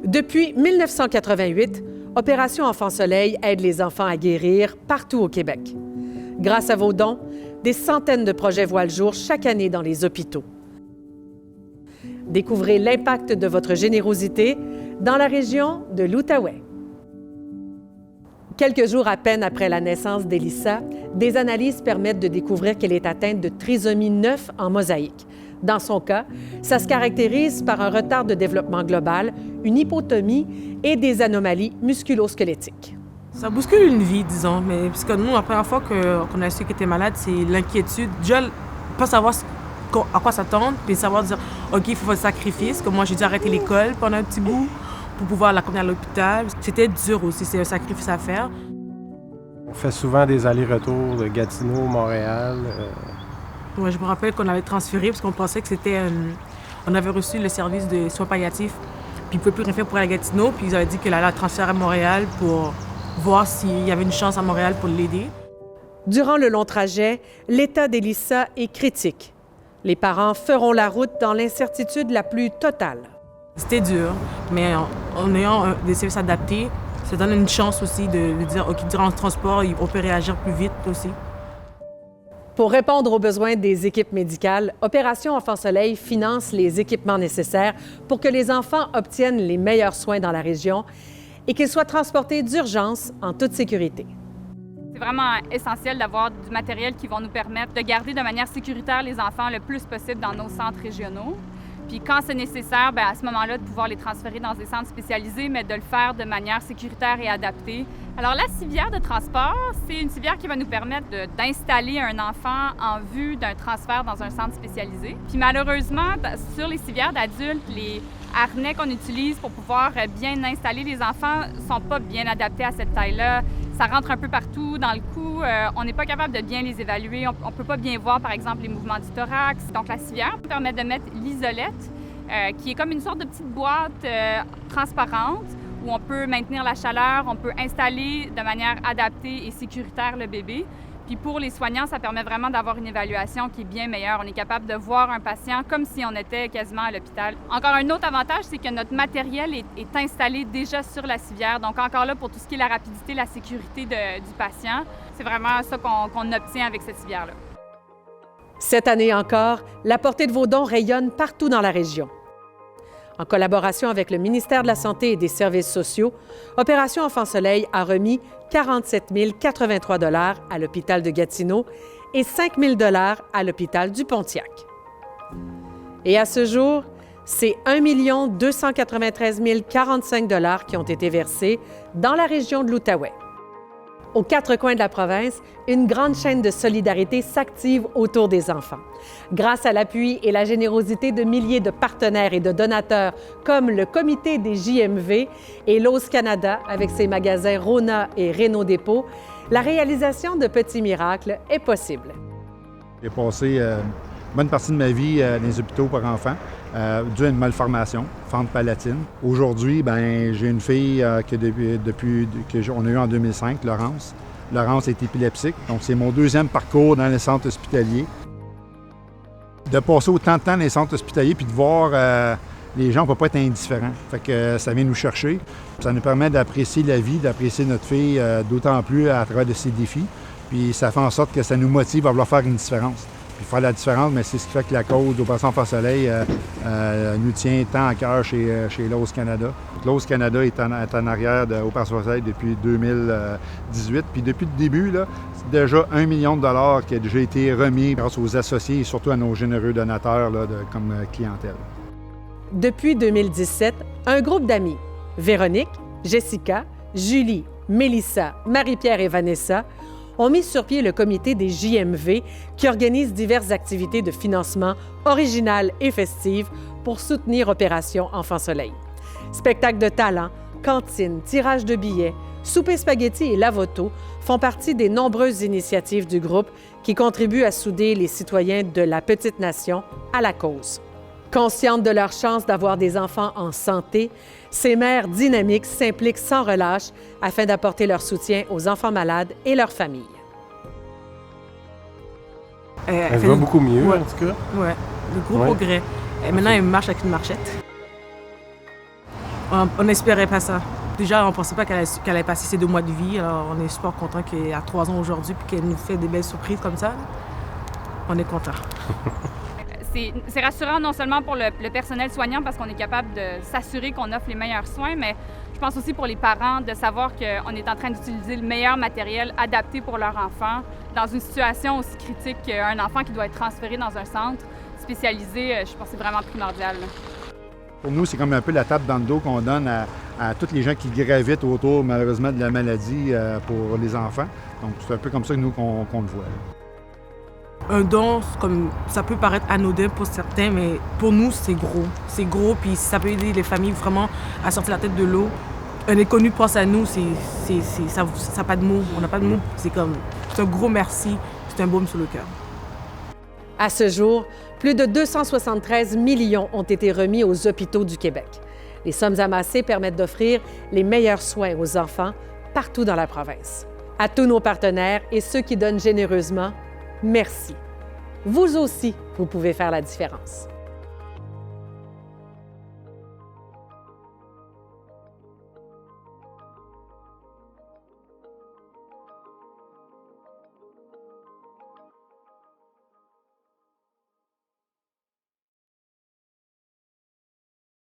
Depuis 1988, Opération Enfant Soleil aide les enfants à guérir partout au Québec. Grâce à vos dons, des centaines de projets voient le jour chaque année dans les hôpitaux. Découvrez l'impact de votre générosité dans la région de l'Outaouais. Quelques jours à peine après la naissance d'Elissa, des analyses permettent de découvrir qu'elle est atteinte de trisomie 9 en mosaïque. Dans son cas, ça se caractérise par un retard de développement global, une hypotomie et des anomalies musculo-squelettiques. Ça bouscule une vie, disons, mais parce que nous, la première fois qu'on a su qu'elle était malade, c'est l'inquiétude. Déjà, pas savoir à quoi s'attendre, puis savoir dire, OK, il faut faire le sacrifice, comme moi, j'ai dû arrêter l'école pendant un petit bout pour pouvoir l'accompagner à l'hôpital. C'était dur aussi, c'est un sacrifice à faire. On fait souvent des allers-retours de Gatineau, Montréal. Ouais, je me rappelle qu'on avait transféré parce qu'on pensait que c'était... on avait reçu le service de soins palliatifs, puis ils ne pouvaient plus rien faire pour aller à Gatineau, puis ils avaient dit qu'elle allait la transférer à Montréal pour voir s'il y avait une chance à Montréal pour l'aider. Durant le long trajet, l'état d'Elissa est critique. Les parents feront la route dans l'incertitude la plus totale. C'était dur, mais en ayant des services adaptés, ça donne une chance aussi de dire, OK, durant le transport, on peut réagir plus vite aussi. Pour répondre aux besoins des équipes médicales, Opération Enfant Soleil finance les équipements nécessaires pour que les enfants obtiennent les meilleurs soins dans la région et qu'ils soient transportés d'urgence en toute sécurité. C'est vraiment essentiel d'avoir du matériel qui va nous permettre de garder de manière sécuritaire les enfants le plus possible dans nos centres régionaux. Puis quand c'est nécessaire, à ce moment-là, de pouvoir les transférer dans des centres spécialisés, mais de le faire de manière sécuritaire et adaptée. Alors la civière de transport, c'est une civière qui va nous permettre d'installer un enfant en vue d'un transfert dans un centre spécialisé. Puis malheureusement, sur les civières d'adultes, les harnais qu'on utilise pour pouvoir bien installer les enfants ne sont pas bien adaptés à cette taille-là. Ça rentre un peu partout dans le cou. On n'est pas capable de bien les évaluer. On ne peut pas bien voir, par exemple, les mouvements du thorax. Donc, la civière permet de mettre l'isolette, qui est comme une sorte de petite boîte transparente où on peut maintenir la chaleur, on peut installer de manière adaptée et sécuritaire le bébé. Puis pour les soignants, ça permet vraiment d'avoir une évaluation qui est bien meilleure. On est capable de voir un patient comme si on était quasiment à l'hôpital. Encore un autre avantage, c'est que notre matériel est installé déjà sur la civière. Donc encore là, pour tout ce qui est la rapidité, la sécurité du patient, c'est vraiment ça qu'on obtient avec cette civière-là. Cette année encore, la portée de vos dons rayonne partout dans la région. En collaboration avec le ministère de la Santé et des Services sociaux, Opération Enfant Soleil a remis 47 083 $ à l'hôpital de Gatineau et 5 000 $ à l'hôpital du Pontiac. Et à ce jour, c'est 1 293 045 $ qui ont été versés dans la région de l'Outaouais. Aux quatre coins de la province, une grande chaîne de solidarité s'active autour des enfants. Grâce à l'appui et la générosité de milliers de partenaires et de donateurs comme le Comité des JMV et Lowe's Canada avec ses magasins Rona et Renault Dépôt, la réalisation de petits miracles est possible. J'ai passé une bonne partie de ma vie dans les hôpitaux pour enfants, dû à une malformation, fente palatine. Aujourd'hui, j'ai une fille qu'on a eue en 2005, Laurence. Laurence est épileptique, donc c'est mon deuxième parcours dans les centres hospitaliers. De passer autant de temps dans les centres hospitaliers puis de voir les gens, on ne peut pas être indifférents. Fait que ça vient nous chercher. Ça nous permet d'apprécier la vie, d'apprécier notre fille d'autant plus à travers de ses défis. Puis ça fait en sorte que ça nous motive à vouloir faire une différence. Puis faire la différence, mais c'est ce qui fait que la cause d'Opération Enfant Soleil nous tient tant à cœur chez Lowe's Canada. Lowe's Canada est en arrière d'Opération Enfant Soleil depuis 2018. Puis depuis le début, là, c'est déjà 1 million de $ qui a déjà été remis grâce aux associés et surtout à nos généreux donateurs comme clientèle. Depuis 2017, un groupe d'amis, Véronique, Jessica, Julie, Mélissa, Marie-Pierre et Vanessa, ont mis sur pied le comité des JMV qui organise diverses activités de financement originales et festives pour soutenir Opération Enfant Soleil. Spectacles de talent, cantines, tirage de billets, souper spaghetti et lavoto font partie des nombreuses initiatives du groupe qui contribuent à souder les citoyens de la petite nation à la cause. Conscientes de leur chance d'avoir des enfants en santé, ces mères dynamiques s'impliquent sans relâche afin d'apporter leur soutien aux enfants malades et leurs familles. Elle va beaucoup mieux, ouais, en tout cas. Oui, de gros progrès. Maintenant, elle marche avec une marchette. On n'espérait pas ça. Déjà, on ne pensait pas qu'elle allait passer ses 2 mois de vie. Alors, on est super content qu'elle a 3 ans aujourd'hui et qu'elle nous fait des belles surprises comme ça. On est content. C'est rassurant non seulement pour le personnel soignant parce qu'on est capable de s'assurer qu'on offre les meilleurs soins, mais je pense aussi pour les parents de savoir qu'on est en train d'utiliser le meilleur matériel adapté pour leur enfant dans une situation aussi critique qu'un enfant qui doit être transféré dans un centre spécialisé. Je pense que c'est vraiment primordial. Pour nous, c'est comme un peu la tape dans le dos qu'on donne à tous les gens qui gravitent autour, malheureusement, de la maladie pour les enfants. Donc, c'est un peu comme ça que nous, qu'on le voit. Un don, comme ça peut paraître anodin pour certains, mais pour nous, c'est gros. C'est gros, puis ça peut aider les familles vraiment à sortir la tête de l'eau. Un inconnu pense à nous, ça n'a pas de mots. On n'a pas de mots. C'est un gros merci. C'est un baume sur le cœur. À ce jour, plus de 273 millions ont été remis aux hôpitaux du Québec. Les sommes amassées permettent d'offrir les meilleurs soins aux enfants partout dans la province. À tous nos partenaires et ceux qui donnent généreusement, merci. Vous aussi, vous pouvez faire la différence.